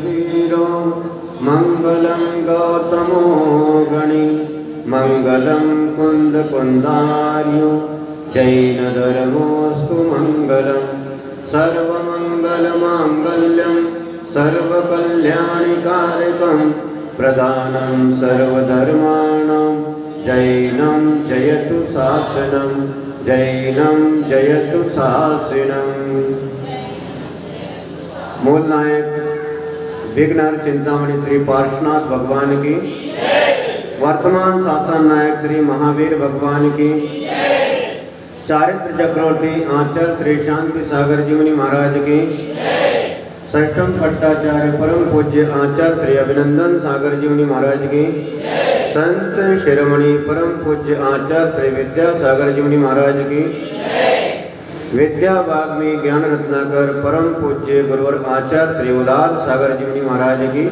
वीरो मंगलम गौतमो गणि मंगलम कुंद कुंदार्यो जैन धर्मोस्तु मंगलम सर्वमंगल मांगल्यम सर्वकल्याणिकारकं प्रदानं सर्वधर्माणां जैनं जयतु शासनं जैनं जयतु शासनम्। मूल नायक विघ्नहर चिंतामणि श्री पार्श्वनाथ भगवान की, वर्तमान शासन नायक श्री महावीर भगवान की, चारित्र चक्रवर्ती आंचल श्री शांति सागर जी मुनि महाराज की, षष्ठम पट्टाचार्य परम पूज्य आचार्य श्री अभिनंदन सागर जी मुनि महाराज की, संत शिरोमणि परम पूज्य आचार्य श्री विद्यासागर जी मुनि महाराज की, विद्या वाग्मी ज्ञान रत्नाकर परम पूज्य गुरुवर आचार्य श्री उदार सागर जी मुनि महाराज की,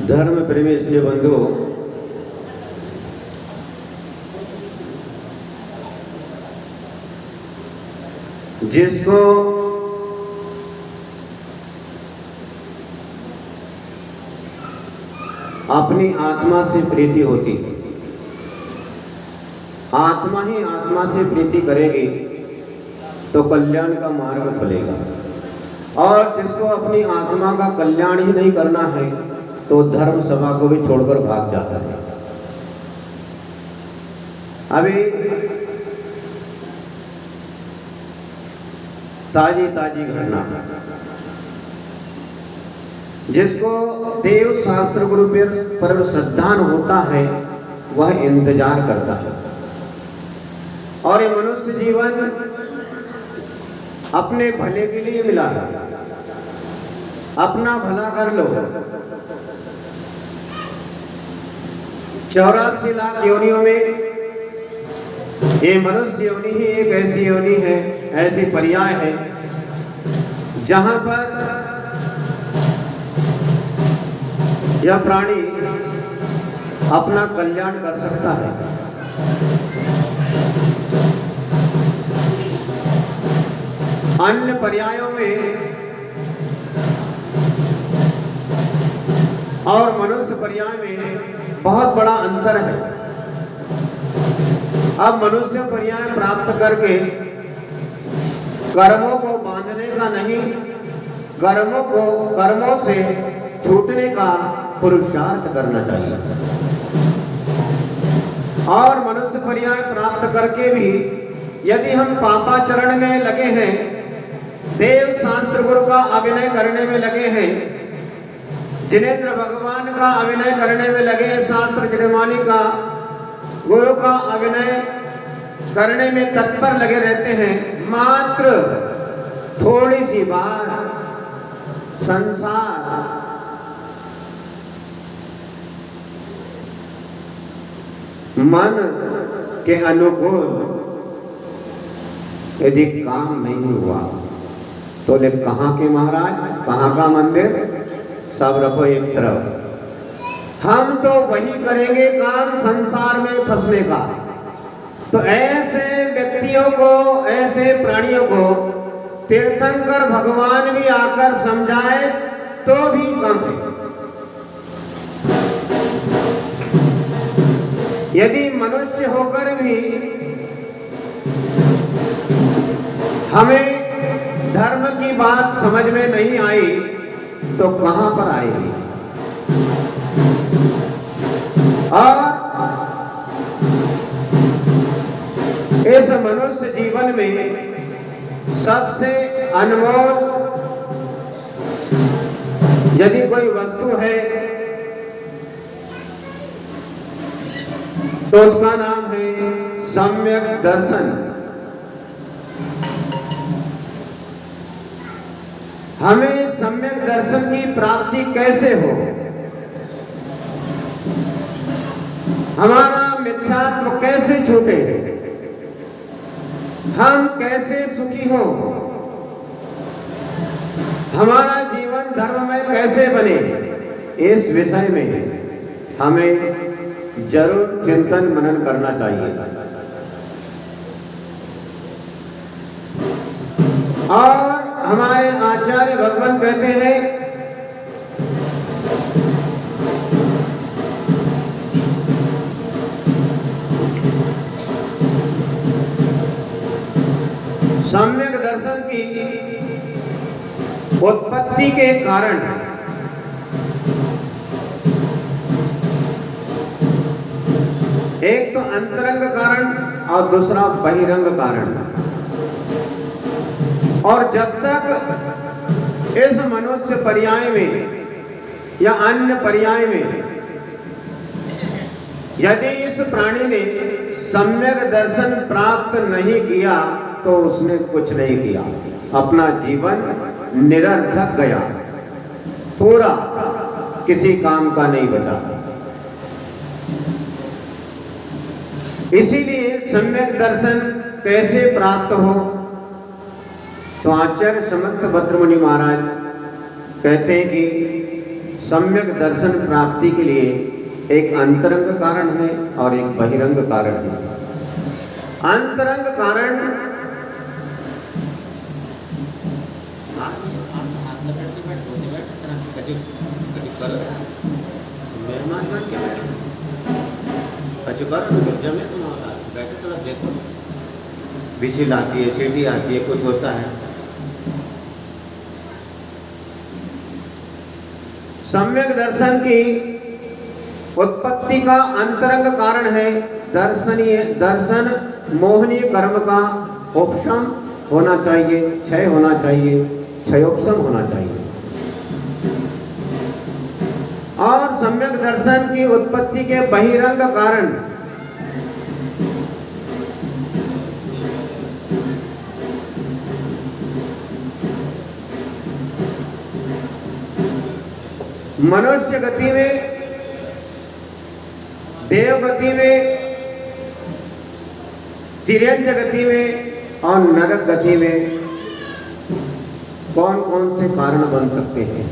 धर्म प्रेमी स्नेह बंधु, जिसको अपनी आत्मा से प्रीति होती है, आत्मा ही आत्मा से प्रीति करेगी तो कल्याण का मार्ग खुलेगा, और जिसको अपनी आत्मा का कल्याण ही नहीं करना है तो धर्म सभा को भी छोड़कर भाग जाता है। अभी ताजी ताजी घटना है, जिसको देव शास्त्र गुरु पर श्रद्धान होता है वह इंतजार करता है, और ये मनुष्य जीवन अपने भले के लिए मिला है, अपना भला कर लो। 84 लाख योनियों में ये मनुष्य योनि ही एक ऐसी योनि है, ऐसी पर्याय है जहां पर यह प्राणी अपना कल्याण कर सकता है। अन्य पर्यायों में और मनुष्य पर्याय में बहुत बड़ा अंतर है। अब मनुष्य पर्याय प्राप्त करके कर्मों को बांधने का नहीं, कर्मों से छूटने का पुरुषार्थ करना चाहिए। और मनुष्य पर्याय प्राप्त करके भी यदि हम पापाचरण में लगे हैं, देव शास्त्र गुरु का अभिनय करने में लगे हैं, जिनेंद्र भगवान का अभिनय करने में लगे, शास्त्र जिनेमानी का गुरु का अभिनय करने में तत्पर लगे रहते हैं, मात्र थोड़ी सी बात संसार मन के अनुकूल यदि काम नहीं हुआ तो ले कहाँ के महाराज, कहाँ का मंदिर, सब रखो एक तरफ। हम तो वही करेंगे काम संसार में फंसने का। तो ऐसे व्यक्तियों को, ऐसे प्राणियों को तीर्थंकर भगवान भी आकर समझाए तो भी कम है। यदि मनुष्य होकर भी हमें धर्म की बात समझ में नहीं आई तो कहां पर आएगी। और इस मनुष्य जीवन में सबसे अनमोल यदि कोई वस्तु है तो उसका नाम है सम्यक दर्शन। हमें सम्यक दर्शन की प्राप्ति कैसे हो, हमारा मिथ्यात्व कैसे छूटे, हम कैसे सुखी हो, हमारा जीवन धर्ममय कैसे बने, इस विषय में हमें जरूर चिंतन मनन करना चाहिए। और हमारे आचार्य भगवान कहते हैं सम्यक दर्शन की उत्पत्ति के कारण एक तो अंतरंग कारण और दूसरा बहिरंग कारण। और जब तक इस मनुष्य पर्याय में या अन्य पर्याय में यदि इस प्राणी ने सम्यक दर्शन प्राप्त नहीं किया तो उसने कुछ नहीं किया, अपना जीवन निरर्थक गया, पूरा किसी काम का नहीं बचा। इसीलिए सम्यक दर्शन कैसे प्राप्त हो, तो आचार्य समर्थ भद्रमुनि महाराज कहते हैं कि सम्यक दर्शन प्राप्ति के लिए एक अंतरंग कारण है और एक बहिरंग कारण है। अंतरंग कारण विशिल आती है, सीटी आती है, कुछ होता है। सम्यक दर्शन की उत्पत्ति का अंतरंग कारण है दर्शन मोहनीय कर्म का उपशम होना चाहिए, क्षय होना चाहिए, क्षयोपशम होना चाहिए। और सम्यक दर्शन की उत्पत्ति के बहिरंग कारण मनुष्य गति में, देव गति में, तिर्यंज गति में और नरक गति में कौन कौन से कारण बन सकते हैं।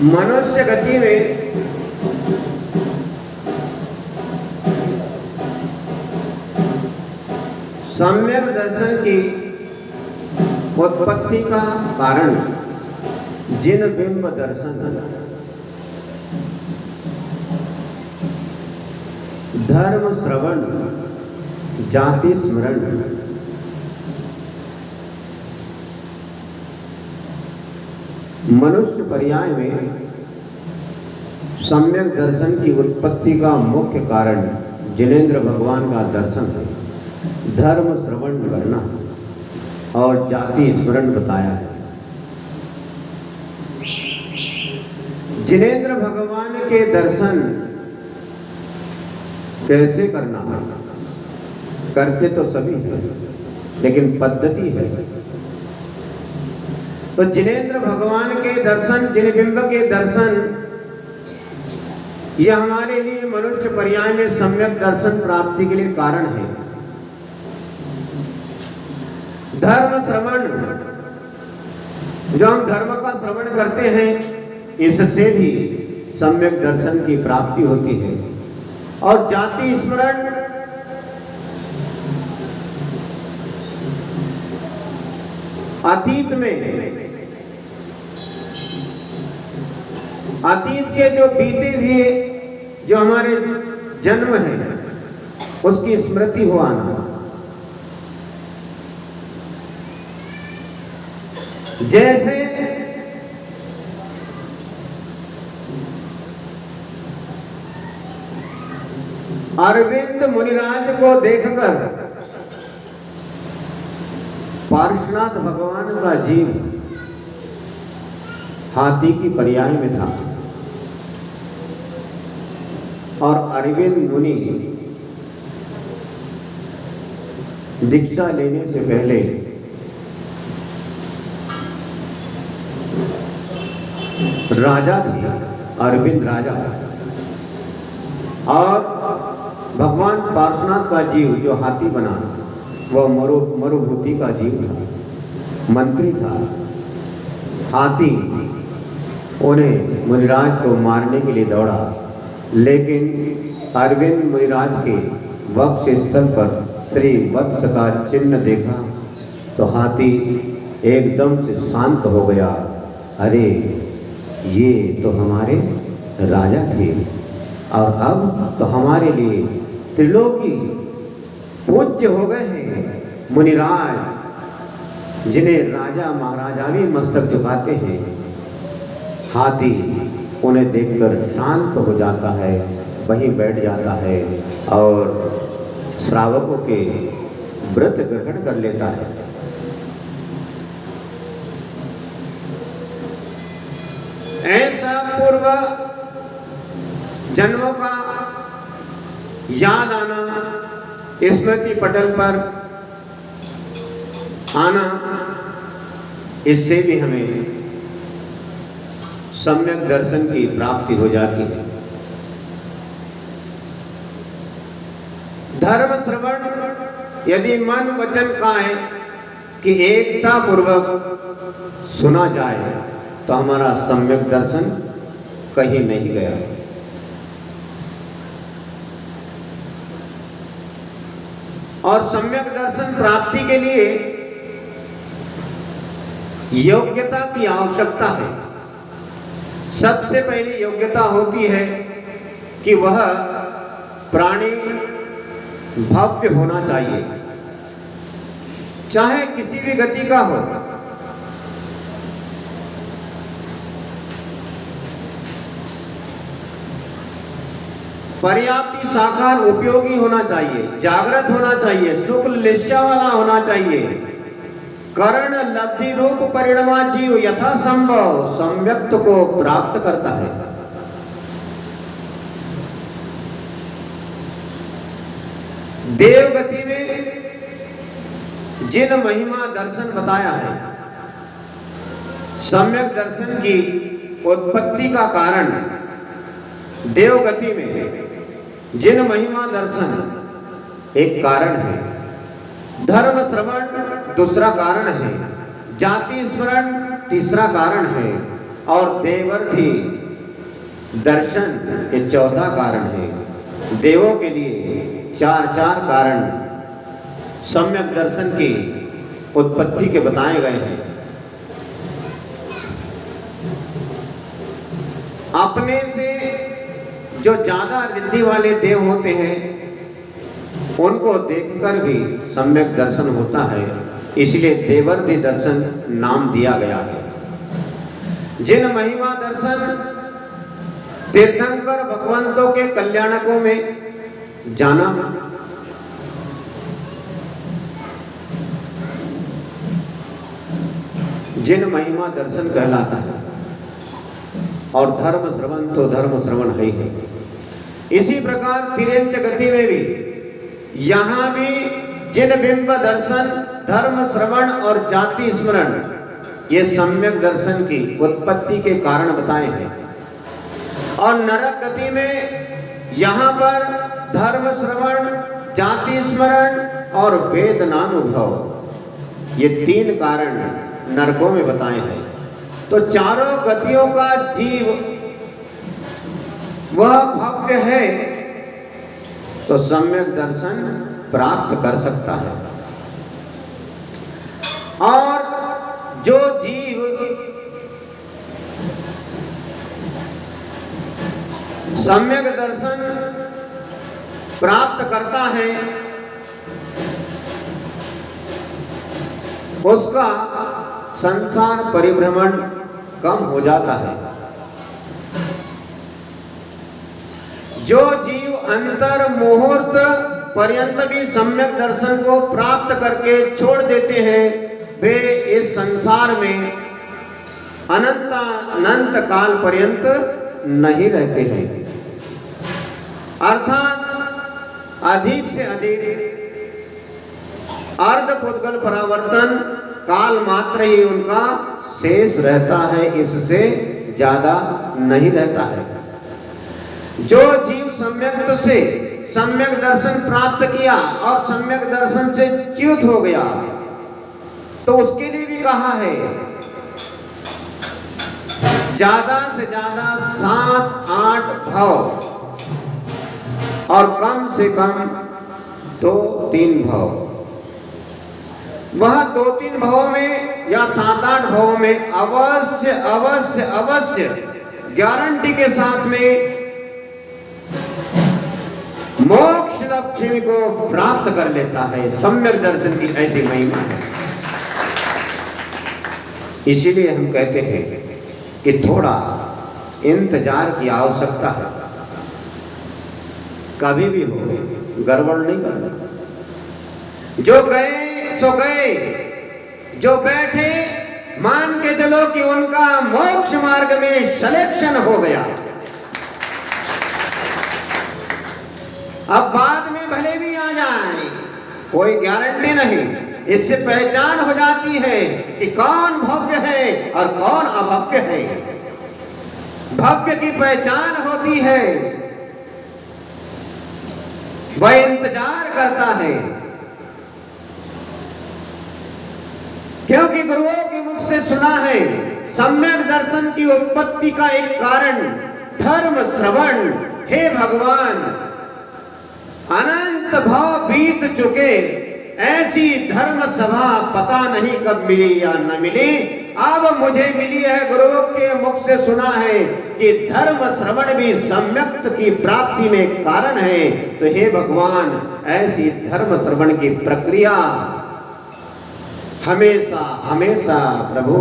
मनुष्य गति में सम्यक दर्शन की उत्पत्ति का कारण जिन बिंब दर्शन, धर्म श्रवण, जाति स्मरण, मनुष्य पर्याय में सम्यक दर्शन की उत्पत्ति का मुख्य कारण जिनेंद्र भगवान का दर्शन है, धर्म श्रवण करना और जाति स्मरण बताया है। जिनेंद्र भगवान के दर्शन कैसे करना, करते तो सभी हैं लेकिन पद्धति है। तो जिनेंद्र भगवान के दर्शन, जिन बिंब के दर्शन, यह हमारे लिए मनुष्य पर्याय में सम्यक दर्शन प्राप्ति के लिए कारण है। धर्म श्रवण, जो हम धर्म का श्रवण करते हैं, इससे भी सम्यक दर्शन की प्राप्ति होती है। और जाति स्मरण, अतीत में, अतीत के जो बीते हुए जो हमारे जन्म है उसकी स्मृति हो आना। जैसे अरविंद मुनिराज को देखकर पार्श्वनाथ भगवान का जीव हाथी की पर्याय में था और अरविंद मुनि दीक्षा लेने से पहले राजा थे, अरविंद राजा, और भगवान पार्श्वनाथ का जीव जो हाथी बना वह मरुभूति का जीव था, मंत्री था। हाथी उन्हें मुनिराज को मारने के लिए दौड़ा, लेकिन अरविंद मुनिराज के वक्ष स्थल पर श्री वत्स का चिन्ह देखा तो हाथी एकदम से शांत हो गया। अरे ये तो हमारे राजा थे और अब तो हमारे लिए त्रिलोकी पूज्य हो गए हैं। मुनिराज, जिन्हें राजा महाराजा भी मस्तक झुकाते हैं, हाथी उन्हें देखकर शांत हो जाता है, वहीं बैठ जाता है और श्रावकों के व्रत ग्रहण कर लेता है। ऐसा पूर्व जन्मों का याद आना, स्मृति पटल पर आना, इससे भी हमें सम्यक दर्शन की प्राप्ति हो जाती है। धर्म श्रवण यदि मन वचन काए कि एकता पूर्वक सुना जाए तो हमारा सम्यक दर्शन कहीं नहीं गया। और सम्यक दर्शन प्राप्ति के लिए योग्यता की आवश्यकता है। सबसे पहली योग्यता होती है कि वह प्राणी भव्य होना चाहिए, चाहे किसी भी गति का हो। पर्याप्ति साकार उपयोगी होना चाहिए, जागृत होना चाहिए, शुक्ल लिस्या वाला होना चाहिए। कर्ण लब्धि रूप परिणमा जीव यथा संभव सम्यक्त को प्राप्त करता है। देव गति में जिन महिमा दर्शन बताया है, सम्यक दर्शन की उत्पत्ति का कारण देव गति में जिन महिमा दर्शन एक कारण है, धर्म श्रवण दूसरा कारण है, जाति स्मरण तीसरा कारण है और देवर्धि दर्शन ये चौथा कारण है। देवों के लिए चार चार कारण सम्यक दर्शन की उत्पत्ति के बताए गए हैं। अपने से जो ज्यादा रिद्धि वाले देव होते हैं उनको देखकर भी सम्यक दर्शन होता है, इसलिए देवर्धि दर्शन नाम दिया गया है। जिन महिमा दर्शन तीर्थंकर भगवंतों के कल्याणकों में जाना, जिन महिमा दर्शन कहलाता है, और धर्म श्रवण तो धर्म श्रवण है ही है। इसी प्रकार तिरेंच गति में भी यहां भी जिन बिंब दर्शन, धर्म श्रवण और जाति स्मरण ये सम्यक दर्शन की उत्पत्ति के कारण बताए हैं। और नरक गति में यहां पर धर्म श्रवण, जाति स्मरण और वेदनानुभव ये तीन कारण नरकों में बताए हैं। तो चारों गतियों का जीव वह भव्य है तो सम्यक दर्शन प्राप्त कर सकता है। और जो जीव सम्यक दर्शन प्राप्त करता है उसका संसार परिभ्रमण कम हो जाता है। जो जीव अंतर मुहूर्त पर्यंत भी सम्यक दर्शन को प्राप्त करके छोड़ देते हैं, वे इस संसार में अनंत काल पर्यंत नहीं रहते हैं। अर्थात अधिक से अधिक अर्ध पुद्गल परावर्तन काल मात्र ही उनका शेष रहता है, इससे ज्यादा नहीं रहता है। जो जीव सम्यक से सम्यक दर्शन प्राप्त किया और सम्यक दर्शन से च्युत हो गया, तो उसके लिए भी कहा है ज्यादा से ज्यादा 7-8 भव और कम से कम 2-3 भव। वह 2-3 भवों में या 7-8 भवों में अवश्य अवश्य अवश्य गारंटी के साथ में मोक्ष लक्ष्मी को प्राप्त कर लेता है। सम्यक दर्शन की ऐसी महिमा है। इसीलिए हम कहते हैं कि थोड़ा इंतजार की आवश्यकता है। कभी भी हो गड़बड़ नहीं करना। जो गए सो गए, जो बैठे मान के चलो कि उनका मोक्ष मार्ग में सिलेक्शन हो गया। अब बाद में भले भी आ जाए, कोई गारंटी नहीं। इससे पहचान हो जाती है कि कौन भव्य है और कौन अभव्य है। भव्य की पहचान होती है, वह इंतजार करता है, क्योंकि गुरुओं के मुख से सुना है सम्यक दर्शन की उत्पत्ति का एक कारण धर्म श्रवण। हे भगवान, अनंत भाव बीत चुके, ऐसी धर्म सभा पता नहीं कब मिली या न मिली। अब मुझे मिली है। गुरुओं के मुख से सुना है कि धर्म श्रवण भी सम्यक की प्राप्ति में कारण है। तो हे भगवान, ऐसी धर्म श्रवण की प्रक्रिया हमेशा हमेशा प्रभु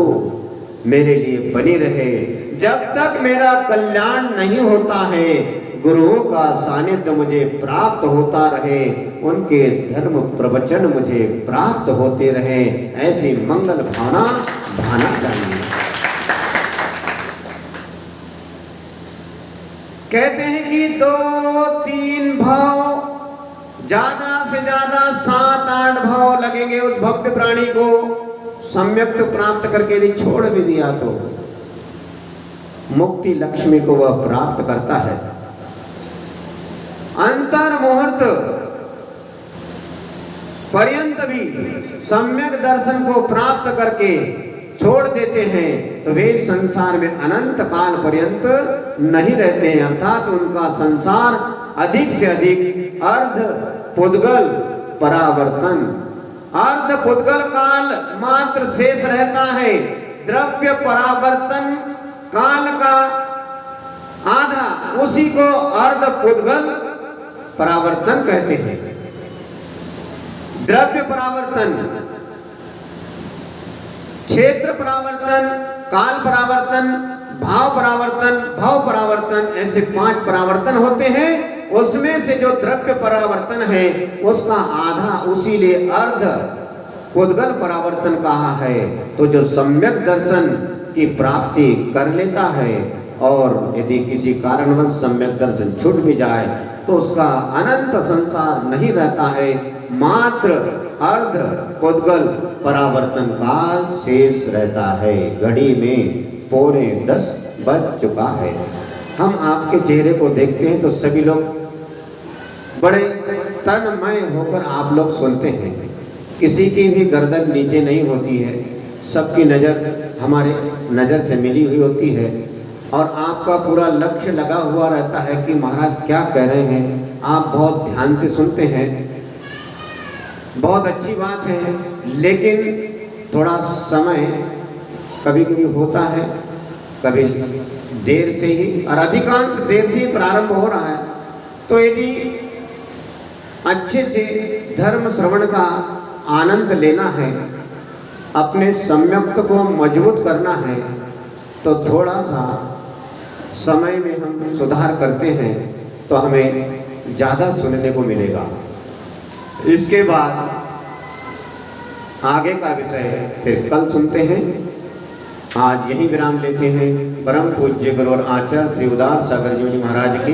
मेरे लिए बनी रहे। जब तक मेरा कल्याण नहीं होता है, गुरुओं का सानिध्य मुझे प्राप्त होता रहे, उनके धर्म प्रवचन मुझे प्राप्त होते रहे, ऐसी मंगल भावना भाना चाहिए। कहते हैं कि 2-3 भाव, ज्यादा से ज्यादा 7-8 भाव लगेंगे उस भव्य प्राणी को सम्यक प्राप्त करके यदि छोड़ भी दिया तो मुक्ति लक्ष्मी को वह प्राप्त करता है। अंतर मुहूर्त पर्यंत भी सम्यक दर्शन को प्राप्त करके छोड़ देते हैं तो वे संसार में अनंत काल पर्यंत नहीं रहते हैं। अर्थात उनका संसार अधिक से अधिक अर्ध पुद्गल परावर्तन, अर्ध पुद्गल काल मात्र शेष रहता है। द्रव्य परावर्तन काल का आधा, उसी को अर्ध पुद्गल परावर्तन कहते हैं। द्रव्य परावर्तन, क्षेत्र परावर्तन, काल परावर्तन, भाव परावर्तन, भाव परावर्तन, ऐसे 5 परावर्तन होते हैं। उसमें से जो द्रव्य परावर्तन है उसका आधा, उसीलिए अर्ध पुद्गल परावर्तन कहा है। तो जो सम्यक दर्शन की प्राप्ति कर लेता है और यदि किसी कारणवश सम्यक दर्शन छूट भी जाए तो उसका अनंत संसार नहीं रहता है, मात्र अर्ध पुद्गल परावर्तन काल शेष रहता है। घड़ी में 9:45 बज चुका है। हम आपके चेहरे को देखते हैं तो सभी लोग बड़े तन्मय होकर आप लोग सुनते हैं। किसी की भी गर्दन नीचे नहीं होती है, सबकी नज़र हमारे नज़र से मिली हुई होती है और आपका पूरा लक्ष्य लगा हुआ रहता है कि महाराज क्या कह रहे हैं। आप बहुत ध्यान से सुनते हैं, बहुत अच्छी बात है। लेकिन थोड़ा समय कभी कभी होता है, कभी देर से ही और अधिकांश देर से ही प्रारंभ हो रहा है। तो यदि अच्छे से धर्म श्रवण का आनंद लेना है, अपने सम्यक्त को मजबूत करना है, तो थोड़ा सा समय में हम सुधार करते हैं। तो हमें ज़्यादा सुनने को मिलेगा। इसके बाद आगे का विषय फिर कल सुनते हैं। आज यही विराम लेते हैं। परम पूज्य गुरु और आचार्य श्री उदार सागर जी महाराज की